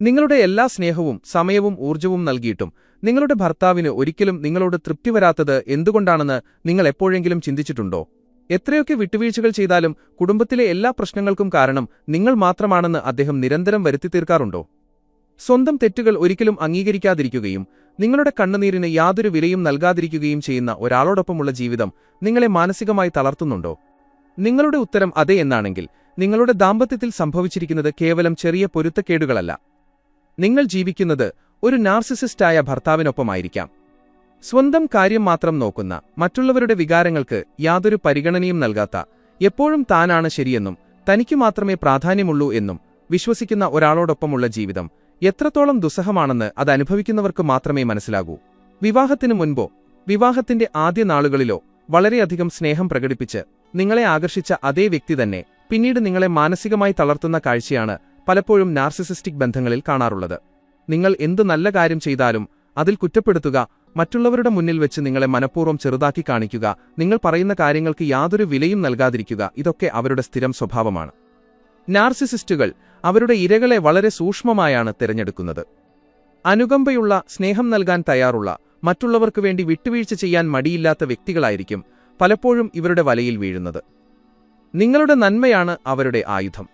നിങ്ങളുടെ എല്ലാ സ്നേഹവും സമയവും ഊർജ്ജവും നൽകിയിട്ടും നിങ്ങളുടെ ഭർത്താവിന് ഒരിക്കലും നിങ്ങളോട് തൃപ്തി വരാത്തത് എന്തുകൊണ്ടാണെന്ന് നിങ്ങൾ എപ്പോഴെങ്കിലും ചിന്തിച്ചിട്ടുണ്ടോ? എത്രയൊക്കെ വിട്ടുവീഴ്ചകൾ ചെയ്താലും കുടുംബത്തിലെ എല്ലാ പ്രശ്നങ്ങൾക്കും കാരണം നിങ്ങൾ മാത്രമാണെന്ന് അദ്ദേഹം നിരന്തരം വരുത്തിത്തീർക്കാറുണ്ടോ? സ്വന്തം തെറ്റുകൾ ഒരിക്കലും അംഗീകരിക്കാതിരിക്കുകയും നിങ്ങളുടെ കണ്ണുനീരിന് യാതൊരു വിലയും നൽകാതിരിക്കുകയും ചെയ്യുന്ന ഒരാളോടൊപ്പമുള്ള ജീവിതം നിങ്ങളെ മാനസികമായി തളർത്തുന്നുണ്ടോ? നിങ്ങളുടെ ഉത്തരം അതെ എന്നാണെങ്കിൽ നിങ്ങളുടെ ദാമ്പത്യത്തിൽ സംഭവിച്ചിരിക്കുന്നത് കേവലം ചെറിയ പൊരുത്തക്കേടുകളല്ല. നിങ്ങൾ ജീവിക്കുന്നത് ഒരു നാർസിസിസ്റ്റായ ഭർത്താവിനൊപ്പമായിരിക്കാം. സ്വന്തം കാര്യം മാത്രം നോക്കുന്ന, മറ്റുള്ളവരുടെ വികാരങ്ങൾക്ക് യാതൊരു പരിഗണനയും നൽകാത്ത, എപ്പോഴും താനാണ് ശരിയെന്നും തനിക്ക് മാത്രമേ പ്രാധാന്യമുള്ളൂ എന്നും വിശ്വസിക്കുന്ന ഒരാളോടൊപ്പമുള്ള ജീവിതം എത്രത്തോളം ദുസ്സഹമാണെന്ന് അത് അനുഭവിക്കുന്നവർക്ക് മാത്രമേ മനസ്സിലാകൂ. വിവാഹത്തിനു മുൻപോ വിവാഹത്തിന്റെ ആദ്യ നാളുകളിലോ വളരെയധികം സ്നേഹം പ്രകടിപ്പിച്ച് നിങ്ങളെ ആകർഷിച്ച അതേ വ്യക്തി തന്നെ പിന്നീട് നിങ്ങളെ മാനസികമായി തളർത്തുന്ന കാഴ്ചയാണ് പലപ്പോഴും നാർസിസിസ്റ്റിക് ബന്ധങ്ങളിൽ കാണാറുള്ളത്. നിങ്ങൾ എന്തു നല്ല കാര്യം ചെയ്താലും അതിൽ കുറ്റപ്പെടുത്തുക, മറ്റുള്ളവരുടെ മുന്നിൽ വെച്ച് നിങ്ങളെ മനഃപൂർവ്വം ചെറുതാക്കി കാണിക്കുക, നിങ്ങൾ പറയുന്ന കാര്യങ്ങൾക്ക് യാതൊരു വിലയും നൽകാതിരിക്കുക, ഇതൊക്കെ അവരുടെ സ്ഥിരം സ്വഭാവമാണ്. നാർസിസിസ്റ്റുകൾ അവരുടെ ഇരകളെ വളരെ സൂക്ഷ്മമായാണ് തിരഞ്ഞെടുക്കുന്നത്. അനുകമ്പയുള്ള, സ്നേഹം നൽകാൻ തയ്യാറുള്ള, മറ്റുള്ളവർക്കു വേണ്ടി വിട്ടുവീഴ്ച ചെയ്യാൻ മടിയില്ലാത്ത വ്യക്തികളായിരിക്കും പലപ്പോഴും ഇവരുടെ വലയിൽ വീഴുന്നത്. നിങ്ങളുടെ നന്മയാണ് അവരുടെ ആയുധം.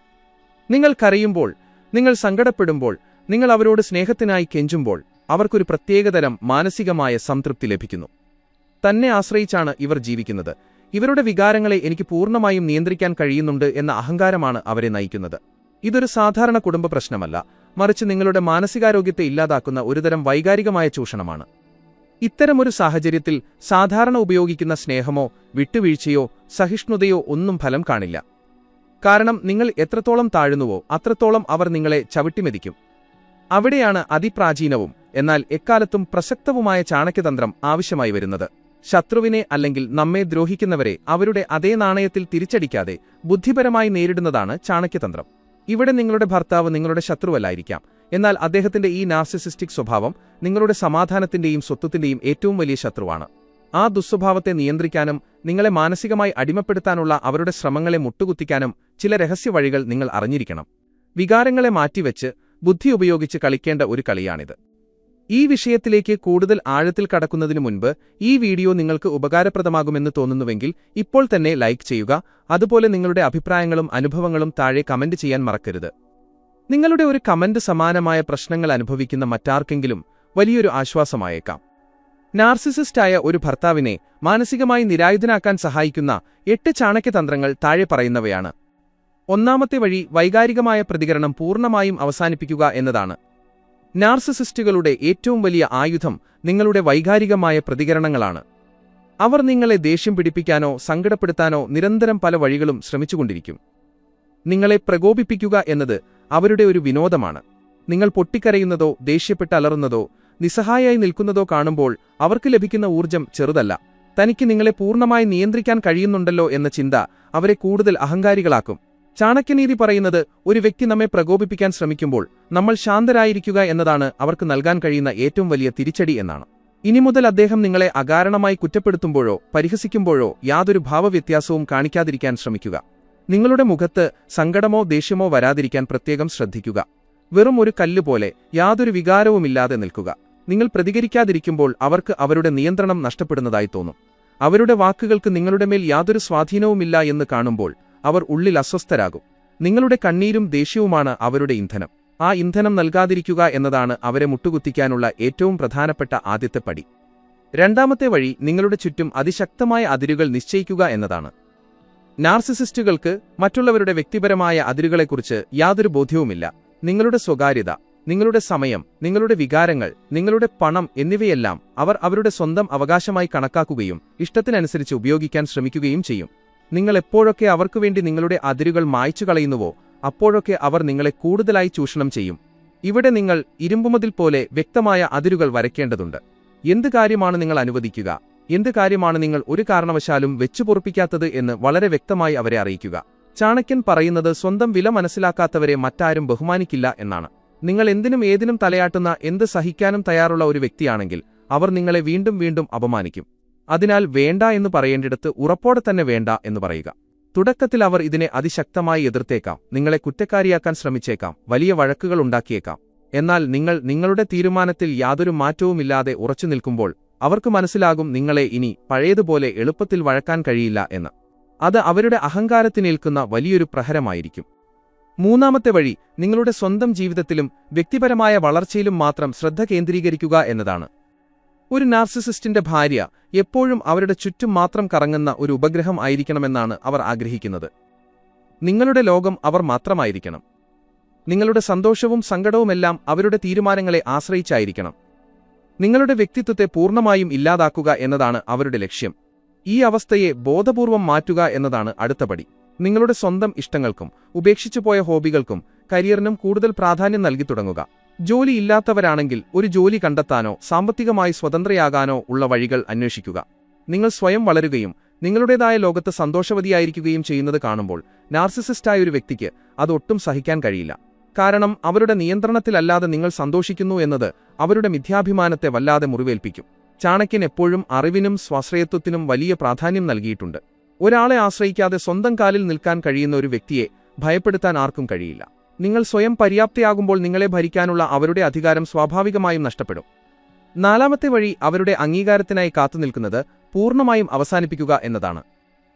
നിങ്ങൾ കരയുമ്പോൾ, നിങ്ങൾ സങ്കടപ്പെടുമ്പോൾ, നിങ്ങൾ അവരോട് സ്നേഹത്തിനായി കെഞ്ചുമ്പോൾ അവർക്കൊരു പ്രത്യേകതരം മാനസികമായ സംതൃപ്തി ലഭിക്കുന്നു. തന്നെ ആശ്രയിച്ചാണ് ഇവർ ജീവിക്കുന്നത്. ഇവരുടെ വികാരങ്ങളെ എനിക്ക് പൂർണ്ണമായും നിയന്ത്രിക്കാൻ കഴിയുന്നുണ്ട് എന്ന അഹങ്കാരമാണ് അവരെ നയിക്കുന്നത്. ഇതൊരു സാധാരണ കുടുംബ പ്രശ്നമല്ല, മറിച്ച് നിങ്ങളുടെ മാനസികാരോഗ്യത്തെ ഇല്ലാതാക്കുന്ന ഒരുതരം വൈകാരികമായ ചൂഷണമാണ്. ഇത്തരമൊരു സാഹചര്യത്തിൽ സാധാരണ ഉപയോഗിക്കുന്ന സ്നേഹമോ വിട്ടുവീഴ്ചയോ സഹിഷ്ണുതയോ ഒന്നും ഫലം കാണില്ല. കാരണം നിങ്ങൾ എത്രത്തോളം താഴുന്നുവോ അത്രത്തോളം അവർ നിങ്ങളെ ചവിട്ടിമെതിക്കും. അവിടെയാണ് അതിപ്രാചീനവും എന്നാൽ എക്കാലത്തും പ്രസക്തവുമായ ചാണക്യതന്ത്രം ആവശ്യമായി വരുന്നത്. ശത്രുവിനെ അല്ലെങ്കിൽ നമ്മെ ദ്രോഹിക്കുന്നവരെ അവരുടെ അതേ നാണയത്തിൽ തിരിച്ചടിക്കാതെ ബുദ്ധിപരമായി നേരിടുന്നതാണ് ചാണക്യതന്ത്രം. ഇവിടെ നിങ്ങളുടെ ഭർത്താവ് നിങ്ങളുടെ ശത്രുവല്ലായിരിക്കാം, എന്നാൽ അദ്ദേഹത്തിന്റെ ഈ നാർസിസിസ്റ്റിക് സ്വഭാവം നിങ്ങളുടെ സമാധാനത്തിന്റെയും സ്വത്വത്തിന്റെയും ഏറ്റവും വലിയ ശത്രുവാണ്. ആ ദുസ്വഭാവത്തെ നിയന്ത്രിക്കാനും നിങ്ങളെ മാനസികമായി അടിമപ്പെടുത്താനുള്ള അവരുടെ ശ്രമങ്ങളെ മുട്ടുകുത്തിക്കാനും ചില രഹസ്യ വഴികൾ നിങ്ങൾ അറിഞ്ഞിരിക്കണം. വികാരങ്ങളെ മാറ്റിവെച്ച് ബുദ്ധി ഉപയോഗിച്ച് കളിക്കേണ്ട ഒരു കളിയാണിത്. ഈ വിഷയത്തിലേക്ക് കൂടുതൽ ആഴത്തിൽ കടക്കുന്നതിനു മുൻപ് ഈ വീഡിയോ നിങ്ങൾക്ക് ഉപകാരപ്രദമാകുമെന്ന് തോന്നുന്നുവെങ്കിൽ ഇപ്പോൾ തന്നെ ലൈക്ക് ചെയ്യുക. അതുപോലെ നിങ്ങളുടെ അഭിപ്രായങ്ങളും അനുഭവങ്ങളും താഴെ കമന്റ് ചെയ്യാൻ മറക്കരുത്. നിങ്ങളുടെ ഒരു കമന്റ് സമാനമായ പ്രശ്നങ്ങൾ അനുഭവിക്കുന്ന മറ്റാർക്കെങ്കിലും വലിയൊരു ആശ്വാസമായേക്കാം. നാർസിസിസ്റ്റായ ഒരു ഭർത്താവിനെ മാനസികമായി നിരായുധനാക്കാൻ സഹായിക്കുന്ന 8 ചാണക്യതന്ത്രങ്ങൾ താഴെ പറയുന്നവയാണ്. ഒന്നാമത്തെ വഴി വൈകാരികമായ പ്രതികരണം പൂർണ്ണമായും അവസാനിപ്പിക്കുക എന്നതാണ്. നാർസിസിസ്റ്റുകളുടെ ഏറ്റവും വലിയ ആയുധം നിങ്ങളുടെ വൈകാരികമായ പ്രതികരണങ്ങളാണ്. അവർ നിങ്ങളെ ദേഷ്യം പിടിപ്പിക്കാനോ സങ്കടപ്പെടുത്താനോ നിരന്തരം പല വഴികളും ശ്രമിച്ചുകൊണ്ടിരിക്കും. നിങ്ങളെ പ്രകോപിപ്പിക്കുക എന്നത് അവരുടെ ഒരു വിനോദമാണ്. നിങ്ങൾ പൊട്ടിക്കരയുന്നതോ ദേഷ്യപ്പെട്ട് അലറുന്നതോ നിസ്സഹായായി നിൽക്കുന്നതോ കാണുമ്പോൾ അവർക്ക് ലഭിക്കുന്ന ഊർജ്ജം ചെറുതല്ല. തനിക്ക് നിങ്ങളെ പൂർണ്ണമായി നിയന്ത്രിക്കാൻ കഴിയുന്നുണ്ടല്ലോ എന്ന ചിന്ത അവരെ കൂടുതൽ അഹങ്കാരികളാക്കും. ചാണക്യനീതി പറയുന്നത് ഒരു വ്യക്തി നമ്മെ പ്രകോപിപ്പിക്കാൻ ശ്രമിക്കുമ്പോൾ നമ്മൾ ശാന്തരായിരിക്കുക എന്നതാണ് അവർക്ക് നൽകാൻ കഴിയുന്ന ഏറ്റവും വലിയ തിരിച്ചടി എന്നാണ്. ഇനി മുതൽ അദ്ദേഹം നിങ്ങളെ അകാരണമായി കുറ്റപ്പെടുത്തുമ്പോഴോ പരിഹസിക്കുമ്പോഴോ യാതൊരു ഭാവവ്യത്യാസവും കാണിക്കാതിരിക്കാൻ ശ്രമിക്കുക. നിങ്ങളുടെ മുഖത്ത് സങ്കടമോ ദേഷ്യമോ വരാതിരിക്കാൻ പ്രത്യേകം ശ്രദ്ധിക്കുക. വെറും ഒരു കല്ലുപോലെ യാതൊരു വികാരവുമില്ലാതെ നിൽക്കുക. നിങ്ങൾ പ്രതികരിക്കാതിരിക്കുമ്പോൾ അവർക്ക് അവരുടെ നിയന്ത്രണം നഷ്ടപ്പെടുന്നതായി തോന്നും. അവരുടെ വാക്കുകൾക്ക് നിങ്ങളുടെ മേൽ യാതൊരു സ്വാധീനവുമില്ല എന്ന് കാണുമ്പോൾ അവർ ഉള്ളിൽ അസ്വസ്ഥരാകും. നിങ്ങളുടെ കണ്ണീരും ദേഷ്യവുമാണ് അവരുടെ ഇന്ധനം. ആ ഇന്ധനം നൽകാതിരിക്കുക എന്നതാണ് അവരെ മുട്ടുകുത്തിക്കാനുള്ള ഏറ്റവും പ്രധാനപ്പെട്ട ആദ്യത്തെ പടി. രണ്ടാമത്തെ വഴി നിങ്ങളുടെ ചുറ്റും അതിശക്തമായ അതിരുകൾ നിശ്ചയിക്കുക എന്നതാണ്. നാർസിസിസ്റ്റുകൾക്ക് മറ്റുള്ളവരുടെ വ്യക്തിപരമായ അതിരുകളെക്കുറിച്ച് യാതൊരു ബോധ്യവുമില്ല. നിങ്ങളുടെ സ്വകാര്യത, നിങ്ങളുടെ സമയം, നിങ്ങളുടെ വികാരങ്ങൾ, നിങ്ങളുടെ പണം എന്നിവയെല്ലാം അവർ അവരുടെ സ്വന്തം അവകാശമായി കണക്കാക്കുകയും ഇഷ്ടത്തിനനുസരിച്ച് ഉപയോഗിക്കാൻ ശ്രമിക്കുകയും ചെയ്യും. നിങ്ങൾ എപ്പോഴൊക്കെ അവർക്കുവേണ്ടി നിങ്ങളുടെ അതിരുകൾ മായ്ച്ചു കളയുന്നുവോ അപ്പോഴൊക്കെ അവർ നിങ്ങളെ കൂടുതലായി ചൂഷണം ചെയ്യും. ഇവിടെ നിങ്ങൾ ഇരുമ്പുമതിൽ പോലെ വ്യക്തമായ അതിരുകൾ വരയ്ക്കേണ്ടതുണ്ട്. എന്ത് കാര്യമാണ് നിങ്ങൾ അനുവദിക്കുക, എന്ത് കാര്യമാണ് നിങ്ങൾ ഒരു കാരണവശാലും വെച്ചുപൊറുപ്പിക്കാത്തത് എന്ന് വളരെ വ്യക്തമായി അവരെ അറിയിക്കുക. ചാണക്യൻ പറയുന്നത് സ്വന്തം വില മനസ്സിലാക്കാത്തവരെ മറ്റാരും ബഹുമാനിക്കില്ല എന്നാണ്. നിങ്ങൾ എന്തിനും ഏതിനും തലയാട്ടുന്ന, എന്ത് സഹിക്കാനും തയ്യാറുള്ള ഒരു വ്യക്തിയാണെങ്കിൽ അവർ നിങ്ങളെ വീണ്ടും വീണ്ടും അപമാനിക്കും. അതിനാൽ വേണ്ട എന്ന് പറയേണ്ടിടത്ത് ഉറപ്പോടെ തന്നെ വേണ്ട എന്ന് പറയുക. തുടക്കത്തിൽ അവർ ഇതിനെ അതിശക്തമായി എതിർത്തേക്കാം, നിങ്ങളെ കുറ്റക്കാരിയാക്കാൻ ശ്രമിച്ചേക്കാം, വലിയ വഴക്കുകൾ ഉണ്ടാക്കിയേക്കാം. എന്നാൽ നിങ്ങൾ നിങ്ങളുടെ തീരുമാനത്തിൽ യാതൊരു മാറ്റവുമില്ലാതെ ഉറച്ചുനിൽക്കുമ്പോൾ അവർക്ക് മനസ്സിലാകും നിങ്ങളെ ഇനി പഴയതുപോലെ എളുപ്പത്തിൽ വഴക്കാൻ കഴിയില്ല എന്ന്. അത് അവരുടെ അഹങ്കാരത്തിനേൽക്കുന്ന വലിയൊരു പ്രഹരമായിരിക്കും. മൂന്നാമത്തെ വഴി നിങ്ങളുടെ സ്വന്തം ജീവിതത്തിലും വ്യക്തിപരമായ വളർച്ചയിലും മാത്രം ശ്രദ്ധ കേന്ദ്രീകരിക്കുക എന്നതാണ്. ഒരു നാർസിസിസ്റ്റിന്റെ ഭാര്യ എപ്പോഴും അവരുടെ ചുറ്റും മാത്രം കറങ്ങുന്ന ഒരു ഉപഗ്രഹം ആയിരിക്കണമെന്നാണ് അവർ ആഗ്രഹിക്കുന്നത്. നിങ്ങളുടെ ലോകം അവർ മാത്രമായിരിക്കണം. നിങ്ങളുടെ സന്തോഷവും സങ്കടവുമെല്ലാം അവരുടെ തീരുമാനങ്ങളെ ആശ്രയിച്ചായിരിക്കണം. നിങ്ങളുടെ വ്യക്തിത്വത്തെ പൂർണ്ണമായും ഇല്ലാതാക്കുക എന്നതാണ് അവരുടെ ലക്ഷ്യം. ഈ അവസ്ഥയെ ബോധപൂർവം മാറ്റുക എന്നതാണ് അടുത്ത പടി. നിങ്ങളുടെ സ്വന്തം ഇഷ്ടങ്ങൾക്കും ഉപേക്ഷിച്ചുപോയ ഹോബികൾക്കും കരിയറിനും കൂടുതൽ പ്രാധാന്യം നൽകി തുടങ്ങുക. ജോലിയില്ലാത്തവരാണെങ്കിൽ ഒരു ജോലി കണ്ടെത്താനോ സാമ്പത്തികമായി സ്വതന്ത്രയാകാനോ ഉള്ള വഴികൾ അന്വേഷിക്കുക. നിങ്ങൾ സ്വയം വളരുകയും നിങ്ങളുടേതായ ലോകത്ത് സന്തോഷവതിയായിരിക്കുകയും ചെയ്യുന്നത് കാണുമ്പോൾ നാർസിസിസ്റ്റായ ഒരു വ്യക്തിക്ക് അതൊട്ടും സഹിക്കാൻ കഴിയില്ല. കാരണം അവരുടെ നിയന്ത്രണത്തിലല്ലാതെ നിങ്ങൾ സന്തോഷിക്കുന്നു എന്നത് അവരുടെ മിഥ്യാഭിമാനത്തെ വല്ലാതെ മുറിവേൽപ്പിക്കും. ചാണക്യൻ എപ്പോഴും അറിവിനും സ്വാശ്രയത്വത്തിനും വലിയ പ്രാധാന്യം നൽകിയിട്ടുണ്ട്. ഒരാളെ ആശ്രയിക്കാതെ സ്വന്തം കാലിൽ നിൽക്കാൻ കഴിയുന്ന ഒരു വ്യക്തിയെ ഭയപ്പെടുത്താൻ ആർക്കും കഴിയില്ല. നിങ്ങൾ സ്വയം പര്യാപ്തയാകുമ്പോൾ നിങ്ങളെ ഭരിക്കാനുള്ള അവരുടെ അധികാരം സ്വാഭാവികമായും നഷ്ടപ്പെടും. നാലാമത്തെ വഴി അവരുടെ അംഗീകാരത്തിനായി കാത്തുനിൽക്കുന്നത് പൂർണ്ണമായും അവസാനിപ്പിക്കുക എന്നതാണ്.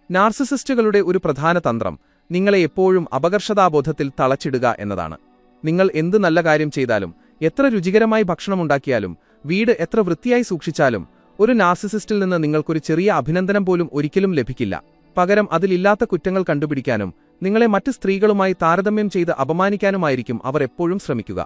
നാർസിസിസ്റ്റുകളുടെ ഒരു പ്രധാന തന്ത്രം നിങ്ങളെ എപ്പോഴും അപകർഷതാബോധത്തിൽ തളച്ചിടുക എന്നതാണ്. നിങ്ങൾ എന്ത് നല്ല കാര്യം ചെയ്താലും, എത്ര രുചികരമായി ഭക്ഷണമുണ്ടാക്കിയാലും, വീട് എത്ര വൃത്തിയായി സൂക്ഷിച്ചാലും ഒരു നാർസിസിസ്റ്റിൽ നിന്ന് നിങ്ങൾക്കൊരു ചെറിയ അഭിനന്ദനം പോലും ഒരിക്കലും ലഭിക്കില്ല. പകരം അതിലില്ലാത്ത കുറ്റങ്ങൾ കണ്ടുപിടിക്കാനും നിങ്ങളെ മറ്റ് സ്ത്രീകളുമായി താരതമ്യം ചെയ്ത് അപമാനിക്കാനുമായിരിക്കും അവർ എപ്പോഴും ശ്രമിക്കുക.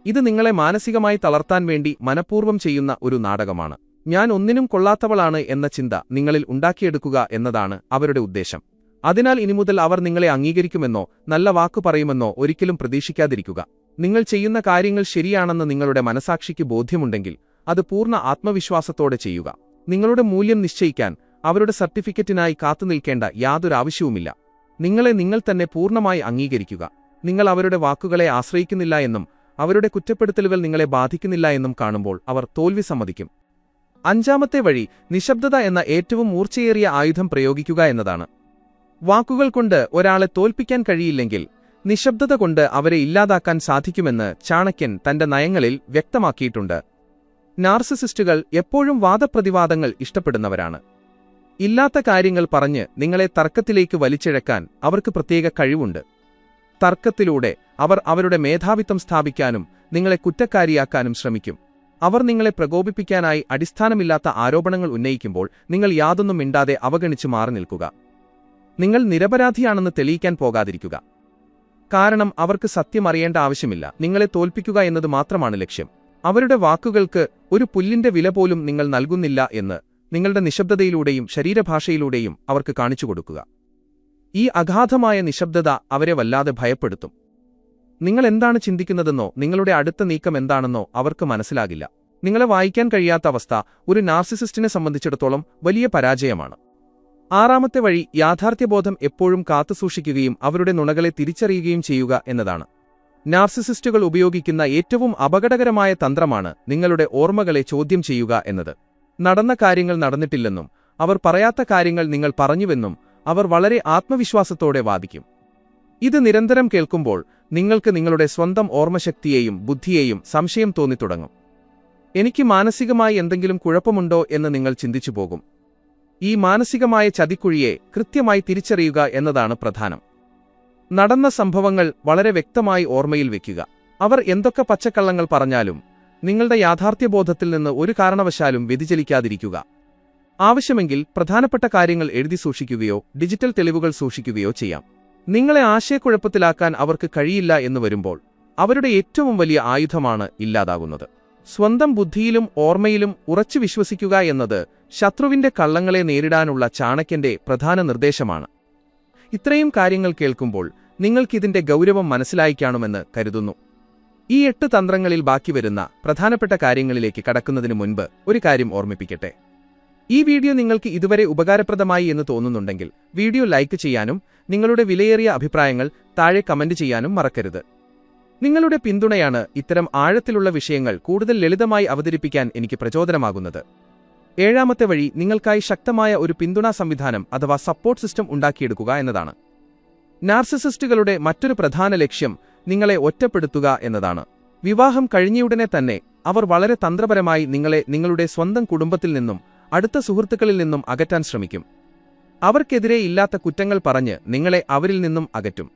ഇത് നിങ്ങളെ മാനസികമായി തളർത്താൻ വേണ്ടി മനഃപൂർവ്വം ചെയ്യുന്ന ഒരു നാടകമാണ്. ഞാൻ ഒന്നിനും കൊള്ളാത്തവളാണ് എന്ന ചിന്ത നിങ്ങളിൽ ഉണ്ടാക്കിയെടുക്കുക എന്നതാണ് അവരുടെ ഉദ്ദേശം. അതിനാൽ ഇനിമുതൽ അവർ നിങ്ങളെ അംഗീകരിക്കുമെന്നോ നല്ല വാക്കു പറയുമെന്നോ ഒരിക്കലും പ്രതീക്ഷിക്കാതിരിക്കുക. നിങ്ങൾ ചെയ്യുന്ന കാര്യങ്ങൾ ശരിയാണെന്ന് നിങ്ങളുടെ മനസാക്ഷിക്ക് ബോധ്യമുണ്ടെങ്കിൽ അത് പൂർണ്ണ ആത്മവിശ്വാസത്തോടെ ചെയ്യുക. നിങ്ങളുടെ മൂല്യം നിശ്ചയിക്കാൻ അവരുടെ സർട്ടിഫിക്കറ്റിനായി കാത്തുനിൽക്കേണ്ട യാതൊരാവശ്യവുമില്ല. നിങ്ങളെ നിങ്ങൾ തന്നെ പൂർണ്ണമായി അംഗീകരിക്കുക. നിങ്ങൾ അവരുടെ വാക്കുകളെ ആശ്രയിക്കുന്നില്ല എന്നും അവരുടെ കുറ്റപ്പെടുത്തലുകൾ നിങ്ങളെ ബാധിക്കുന്നില്ല എന്നും കാണുമ്പോൾ അവർ തോൽവി സമ്മതിക്കും. അഞ്ചാമത്തെ വഴി നിശബ്ദത എന്ന ഏറ്റവും മൂർച്ചയേറിയ ആയുധം പ്രയോഗിക്കുക എന്നതാണ്. വാക്കുകൾ കൊണ്ട് ഒരാളെ തോൽപ്പിക്കാൻ കഴിയില്ലെങ്കിൽ നിശബ്ദത കൊണ്ട് അവരെ ഇല്ലാതാക്കാൻ സാധിക്കുമെന്ന് ചാണക്യൻ തന്റെ നയങ്ങളിൽ വ്യക്തമാക്കിയിട്ടുണ്ട്. നാർസിസിസ്റ്റുകൾ എപ്പോഴും വാദപ്രതിവാദങ്ങൾ ഇഷ്ടപ്പെടുന്നവരാണ്. ഇല്ലാത്ത കാര്യങ്ങൾ പറഞ്ഞ് നിങ്ങളെ തർക്കത്തിലേക്ക് വലിച്ചിഴക്കാൻ അവർക്ക് പ്രത്യേക കഴിവുണ്ട്. തർക്കത്തിലൂടെ അവർ അവരുടെ മേധാവിത്വം സ്ഥാപിക്കാനും നിങ്ങളെ കുറ്റക്കാരിയാക്കാനും ശ്രമിക്കും. അവർ നിങ്ങളെ പ്രകോപിപ്പിക്കാനായി അടിസ്ഥാനമില്ലാത്ത ആരോപണങ്ങൾ ഉന്നയിക്കുമ്പോൾ നിങ്ങൾ യാതൊന്നും മിണ്ടാതെ അവഗണിച്ചു മാറി നിൽക്കുക. നിങ്ങൾ നിരപരാധിയാണെന്ന് തെളിയിക്കാൻ പോകാതിരിക്കുക. കാരണം അവർക്ക് സത്യം അറിയേണ്ട ആവശ്യമില്ല. നിങ്ങളെ തോൽപ്പിക്കുക എന്നത് മാത്രമാണ് ലക്ഷ്യം. അവരുടെ വാക്കുകൾക്ക് ഒരു പുല്ലിന്റെ വില പോലും നിങ്ങൾ നൽകുന്നില്ല എന്ന് നിങ്ങളുടെ നിശബ്ദതയിലൂടെയും ശരീരഭാഷയിലൂടെയും അവർക്ക് കാണിച്ചുകൊടുക്കുക. ഈ അഗാധമായ നിശബ്ദത അവരെ വല്ലാതെ ഭയപ്പെടുത്തും. നിങ്ങൾ എന്താണ് ചിന്തിക്കുന്നതെന്നോ നിങ്ങളുടെ അടുത്ത നീക്കം എന്താണെന്നോ അവർക്ക് മനസ്സിലാകില്ല. നിങ്ങളെ വായിക്കാൻ കഴിയാത്ത അവസ്ഥ ഒരു നാർസിസിസ്റ്റിനെ സംബന്ധിച്ചിടത്തോളം വലിയ പരാജയമാണ്. ആറാമത്തെ വഴി യാഥാർത്ഥ്യബോധം എപ്പോഴും കാത്തുസൂക്ഷിക്കുകയും അവരുടെ നുണകളെ തിരിച്ചറിയുകയും ചെയ്യുക എന്നതാണ്. നാർസിസിസ്റ്റുകൾ ഉപയോഗിക്കുന്ന ഏറ്റവും അപകടകരമായ തന്ത്രമാണ് നിങ്ങളുടെ ഓർമ്മകളെ ചോദ്യം ചെയ്യുക എന്നത്. നടന്ന കാര്യങ്ങൾ നടന്നിട്ടില്ലെന്നും അവർ പറയാത്ത കാര്യങ്ങൾ നിങ്ങൾ പറഞ്ഞുവെന്നും അവർ വളരെ ആത്മവിശ്വാസത്തോടെ വാദിക്കും. ഇത് നിരന്തരം കേൾക്കുമ്പോൾ നിങ്ങൾക്ക് നിങ്ങളുടെ സ്വന്തം ഓർമ്മശക്തിയെയും ബുദ്ധിയെയും സംശയം തോന്നിത്തുടങ്ങും. എനിക്ക് മാനസികമായി എന്തെങ്കിലും കുഴപ്പമുണ്ടോ എന്ന് നിങ്ങൾ ചിന്തിച്ചു പോകും. ഈ മാനസികമായ ചതിക്കുഴിയെ കൃത്യമായി തിരിച്ചറിയുക എന്നതാണ് പ്രധാനം. നടന്ന സംഭവങ്ങൾ വളരെ വ്യക്തമായി ഓർമ്മയിൽ വയ്ക്കുക. അവർ എന്തൊക്കെ പച്ചക്കള്ളങ്ങൾ പറഞ്ഞാലും നിങ്ങളുടെ യാഥാർത്ഥ്യബോധത്തിൽ നിന്ന് ഒരു കാരണവശാലും വ്യതിചലിക്കാതിരിക്കുക. ആവശ്യമെങ്കിൽ പ്രധാനപ്പെട്ട കാര്യങ്ങൾ എഴുതി സൂക്ഷിക്കുകയോ ഡിജിറ്റൽ തെളിവുകൾ സൂക്ഷിക്കുകയോ ചെയ്യാം. നിങ്ങളെ ആശയക്കുഴപ്പത്തിലാക്കാൻ അവർക്ക് കഴിയില്ല എന്ന് വരുമ്പോൾ അവരുടെ ഏറ്റവും വലിയ ആയുധമാണ് ഇല്ലാതാകുന്നത്. സ്വന്തം ബുദ്ധിയിലും ഓർമ്മയിലും ഉറച്ചു വിശ്വസിക്കുക എന്നത് ശത്രുവിന്റെ കള്ളങ്ങളെ നേരിടാനുള്ള ചാണക്യന്റെ പ്രധാന നിർദ്ദേശമാണ്. ഇത്രയും കാര്യങ്ങൾ കേൾക്കുമ്പോൾ നിങ്ങൾക്കിതിന്റെ ഗൗരവം മനസ്സിലായിക്കാണുമെന്ന് കരുതുന്നു. ഈ 8 തന്ത്രങ്ങളിൽ ബാക്കി വരുന്ന പ്രധാനപ്പെട്ട കാര്യങ്ങളിലേക്ക് കടക്കുന്നതിന് മുൻപ് ഒരു കാര്യം ഓർമ്മിപ്പിക്കട്ടെ. ഈ വീഡിയോ നിങ്ങൾക്ക് ഇതുവരെ ഉപകാരപ്രദമായി എന്ന് തോന്നുന്നുണ്ടെങ്കിൽ വീഡിയോ ലൈക്ക് ചെയ്യാനും നിങ്ങളുടെ വിലയേറിയ അഭിപ്രായങ്ങൾ താഴെ കമന്റ് ചെയ്യാനും മറക്കരുത്. നിങ്ങളുടെ പിന്തുണയാണ് ഇത്തരം ആഴത്തിലുള്ള വിഷയങ്ങൾ കൂടുതൽ ലളിതമായി അവതരിപ്പിക്കാൻ എനിക്ക് പ്രചോദനമാകുന്നത്. ഏഴാമത്തെ വഴി നിങ്ങൾക്കായി ശക്തമായ ഒരു പിന്തുണാ സംവിധാനം അഥവാ സപ്പോർട്ട് സിസ്റ്റം ഉണ്ടാക്കിയെടുക്കുക എന്നതാണ്. നാർസിസിസ്റ്റുകളുടെ മറ്റൊരു പ്രധാന ലക്ഷ്യം നിങ്ങളെ ഒറ്റപ്പെടുത്തുക എന്നതാണ്. വിവാഹം കഴിഞ്ഞയുടനെ തന്നെ അവർ വളരെ തന്ത്രപരമായി നിങ്ങളെ നിങ്ങളുടെ സ്വന്തം കുടുംബത്തിൽ നിന്നും അടുത്ത സുഹൃത്തുക്കളിൽ നിന്നും അകറ്റാൻ ശ്രമിക്കും. അവർക്കെതിരെ ഇല്ലാത്ത കുറ്റങ്ങൾ പറഞ്ഞ് നിങ്ങളെ അവരിൽ നിന്നും അകറ്റും.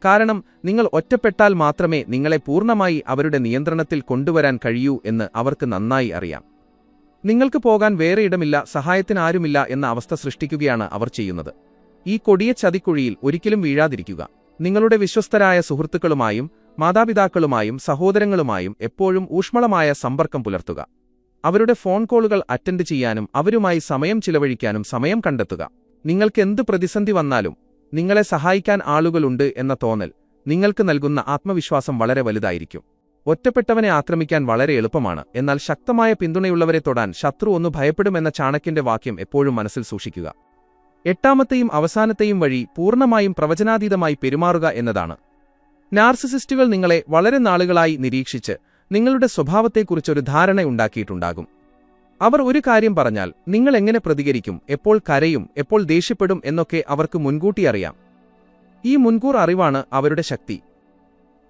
കാരണം നിങ്ങൾ ഒറ്റപ്പെട്ടാൽ മാത്രമേ നിങ്ങളെ പൂർണ്ണമായി അവരുടെ നിയന്ത്രണത്തിൽ കൊണ്ടുവരാൻ കഴിയൂ എന്ന് അവർക്ക് നന്നായി അറിയാം. നിങ്ങൾക്ക് പോകാൻ വേറെ ഇടമില്ല, സഹായത്തിനാരുമില്ല എന്ന അവസ്ഥ സൃഷ്ടിക്കുകയാണ് അവർ ചെയ്യുന്നത്. ഈ കൊടിയ ചതിക്കുഴിയിൽ ഒരിക്കലും വീഴാതിരിക്കുക. നിങ്ങളുടെ വിശ്വസ്തരായ സുഹൃത്തുക്കളുമായും മാതാപിതാക്കളുമായും സഹോദരങ്ങളുമായും എപ്പോഴും ഊഷ്മളമായ സമ്പർക്കം പുലർത്തുക. അവരുടെ ഫോൺ കോളുകൾ അറ്റൻഡ് ചെയ്യാനും അവരുമായി സമയം ചിലവഴിക്കാനും സമയം കണ്ടെത്തുക. നിങ്ങൾക്കെന്ത് പ്രതിസന്ധി വന്നാലും നിങ്ങളെ സഹായിക്കാൻ ആളുകളുണ്ട് എന്ന തോന്നൽ നിങ്ങൾക്ക് നൽകുന്ന ആത്മവിശ്വാസം വളരെ വലുതായിരിക്കും. ഒറ്റപ്പെട്ടവനെ ആക്രമിക്കാൻ വളരെ എളുപ്പമാണ്, എന്നാൽ ശക്തമായ പിന്തുണയുള്ളവരെ തൊടാൻ ശത്രു ഒന്ന് ഭയപ്പെടുമെന്ന ചാണക്യന്റെ വാക്യം എപ്പോഴും മനസ്സിൽ സൂക്ഷിക്കുക. എട്ടാമത്തെയും അവസാനത്തെയും വഴി പൂർണ്ണമായും പ്രവചനാതീതമായി പെരുമാറുക എന്നതാണ്. നാർസിസിസ്റ്റുകൾ നിങ്ങളെ വളരെ നാളുകളായി നിരീക്ഷിച്ച് നിങ്ങളുടെ സ്വഭാവത്തെക്കുറിച്ചൊരു ധാരണ ഉണ്ടാക്കിയിട്ടുണ്ടാകും. അവർ ഒരു കാര്യം പറഞ്ഞാൽ നിങ്ങൾ എങ്ങനെ പ്രതികരിക്കും, എപ്പോൾ കരയും, എപ്പോൾ ദേഷ്യപ്പെടും എന്നൊക്കെ അവർക്ക് മുൻകൂട്ടി അറിയാം. ഈ മുൻകൂർ അറിവാണ് അവരുടെ ശക്തി.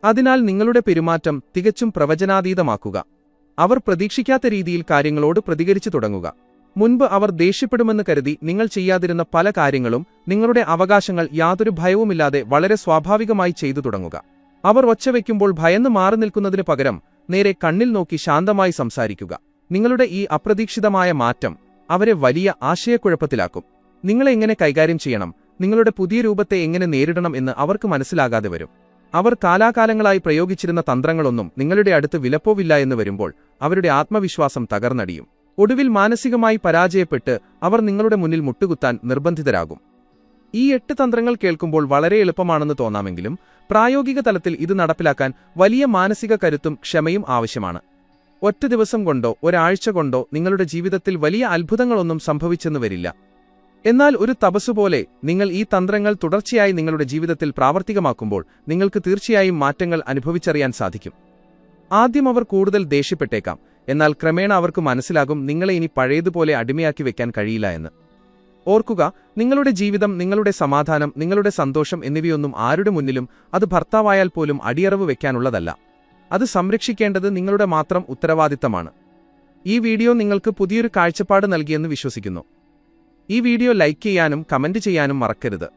അതിനാൽ നിങ്ങളുടെ പെരുമാറ്റം തികച്ചും പ്രവചനാതീതമാക്കുക. അവർ പ്രതീക്ഷിക്കാത്ത രീതിയിൽ കാര്യങ്ങളോട് പ്രതികരിച്ചു തുടങ്ങുക. മുൻപ് അവർ ദേഷ്യപ്പെടുമെന്ന് കരുതി നിങ്ങൾ ചെയ്യാതിരുന്ന പല കാര്യങ്ങളും നിങ്ങളുടെ അവകാശങ്ങൾ യാതൊരു ഭയവുമില്ലാതെ വളരെ സ്വാഭാവികമായി ചെയ്തു തുടങ്ങുക. അവർ ഒച്ചവെക്കുമ്പോൾ ഭയന്ന് മാറി നിൽക്കുന്നതിനു പകരം നേരെ കണ്ണിൽ നോക്കി ശാന്തമായി സംസാരിക്കുക. നിങ്ങളുടെ ഈ അപ്രതീക്ഷിതമായ മാറ്റം അവരെ വലിയ ആശയക്കുഴപ്പത്തിലാക്കും. നിങ്ങളെ എങ്ങനെ കൈകാര്യം ചെയ്യണം, നിങ്ങളുടെ പുതിയ രൂപത്തെ എങ്ങനെ നേരിടണം എന്ന് അവർക്ക് മനസ്സിലാകാതെ വരും. അവർ കാലാകാലങ്ങളായി പ്രയോഗിച്ചിരുന്ന തന്ത്രങ്ങളൊന്നും നിങ്ങളുടെ അടുത്ത് വിലപ്പോവില്ല എന്ന് വരുമ്പോൾ അവരുടെ ആത്മവിശ്വാസം തകർന്നടിയും. ഒടുവിൽ മാനസികമായി പരാജയപ്പെട്ട് അവർ നിങ്ങളുടെ മുന്നിൽ മുട്ടുകുത്താൻ നിർബന്ധിതരാകും. ഈ 8 തന്ത്രങ്ങൾ കേൾക്കുമ്പോൾ വളരെ എളുപ്പമാണെന്ന് തോന്നാമെങ്കിലും പ്രായോഗിക തലത്തിൽ ഇത് നടപ്പിലാക്കാൻ വലിയ മാനസിക കരുത്തും ക്ഷമയും ആവശ്യമാണ്. ഒറ്റ ദിവസം കൊണ്ടോ ഒരാഴ്ച കൊണ്ടോ നിങ്ങളുടെ ജീവിതത്തിൽ വലിയ അത്ഭുതങ്ങളൊന്നും സംഭവിച്ചെന്നു വരില്ല. എന്നാൽ ഒരു തപസ്സുപോലെ നിങ്ങൾ ഈ തന്ത്രങ്ങൾ തുടർച്ചയായി നിങ്ങളുടെ ജീവിതത്തിൽ പ്രാവർത്തികമാക്കുമ്പോൾ നിങ്ങൾക്ക് തീർച്ചയായും മാറ്റങ്ങൾ അനുഭവിച്ചറിയാൻ സാധിക്കും. ആദ്യം അവർ കൂടുതൽ ദേഷ്യപ്പെട്ടേക്കാം, എന്നാൽ ക്രമേണ അവർക്ക് മനസ്സിലാകും നിങ്ങളെ ഇനി പഴയതുപോലെ അടിമയാക്കി വെക്കാൻ കഴിയില്ല എന്ന്. ഓർക്കുക, നിങ്ങളുടെ ജീവിതം, നിങ്ങളുടെ സമാധാനം, നിങ്ങളുടെ സന്തോഷം എന്നിവയൊന്നും ആരുടെ മുന്നിലും, അത് ഭർത്താവായാൽ പോലും, അടിയറവ് വെക്കാനുള്ളതല്ല. അത് സംരക്ഷിക്കേണ്ടത് നിങ്ങളുടെ മാത്രം ഉത്തരവാദിത്തമാണ്. ഈ വീഡിയോ നിങ്ങൾക്ക് പുതിയൊരു കാഴ്ചപ്പാട് നൽകിയെന്ന് വിശ്വസിക്കുന്നു. ഈ വീഡിയോ ലൈക്ക് ചെയ്യാനും കമന്റ് ചെയ്യാനും മറക്കരുത്.